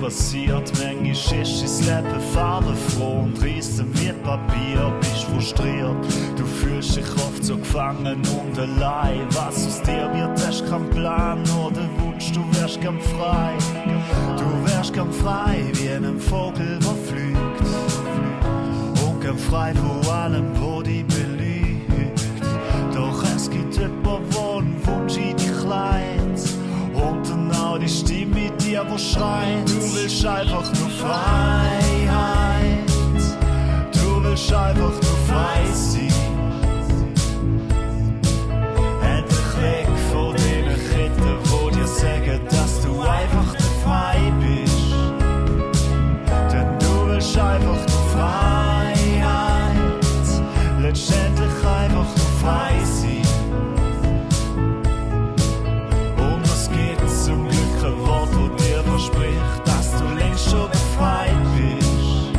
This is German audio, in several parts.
passiert. Manchmal ist das Leben farbenfroh und riesen wie Papier. Bist frustriert, du fühlst dich oft so gefangen und allein. Was aus dir wird, hast keinen Plan oder Wunsch, du wärst gern frei. Du wärst gern frei wie ein Vogel, der fliegt. Und gern frei von allem, wo dich belügt. Doch es gibt jemanden, der einen Wunsch in dich leitet. Und dann auch die Stimme in dir, die schreit. Du willst einfach nur Freiheit. Du willst einfach nur frei sein. Endlich weg von den Ketten, die dir sagen, dass du einfach nicht frei bist. Denn du willst einfach nur Freiheit. Letztendlich einfach nur frei sein. Und es gibt zum Glück ein Wort, das dir verspricht, dass du längst schon befreit bist.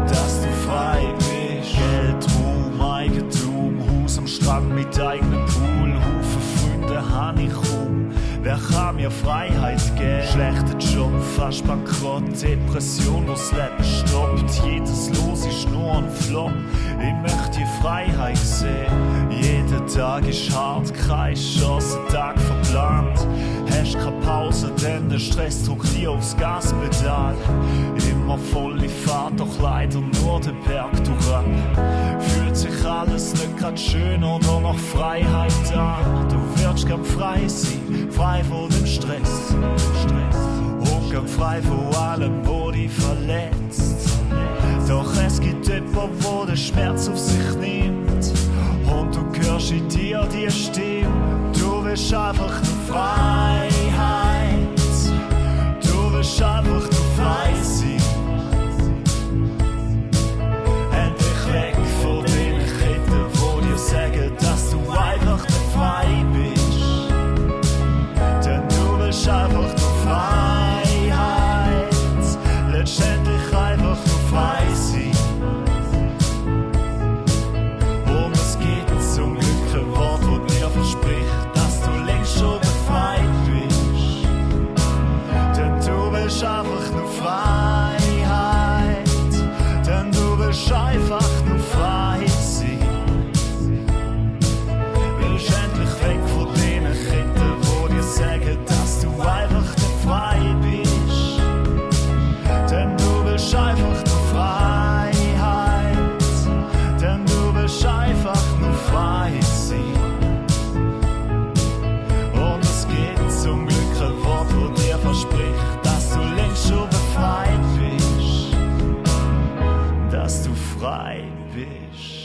Dass du frei bist. Geld, Ruhm, Eigentum, Haus am Strand mit eigenem Pool. Haufen Freunde habe ich kaum. Wer kann mir Freiheit geben? Schlechter Job, fast bankrott, Depression, das Leben stoppt. Jedes Los ist nur ein Flop. Ich möchte die Freiheit sehen. Jeder Tag ist hart, kein Chancentag verplant. Hast keine Pause, denn der Stress drückt dir aufs Gaspedal. Immer volle Fahrt, doch leider nur den Berg durchab. Fühlt sich alles nicht grad schön oder nach Freiheit an. Du wirst gern frei sein, frei von dem Stress. Und gern frei von allem, wo dich verletzt. Doch es gibt jemanden, der den Schmerz auf sich nimmt. Und du hörst in dir die Stimme. Du willst einfach nur Freiheit. Du willst einfach nur frei sein. Endlich weg von den Ketten, die dir sagen, dass du einfach nicht frei bist. Denn du willst einfach nur Freiheit. Letztendlich einfach nur frei sein. Und es gibt zum Glück ein Wort, das dir verspricht, dass du längst schon befreit bist. Denn du willst einfach nur Freiheit. Denn du willst einfach nur frei sein. Willst endlich weg von den Ketten, die dir sagen, dass du einfach nicht frei bist. Denn du willst einfach nur Freiheit. Denn du willst einfach nur frei sein. Und es gibt zum Glück ein Wort, das dir verspricht, dass du längst schon befreit bist. Dass du frei bist.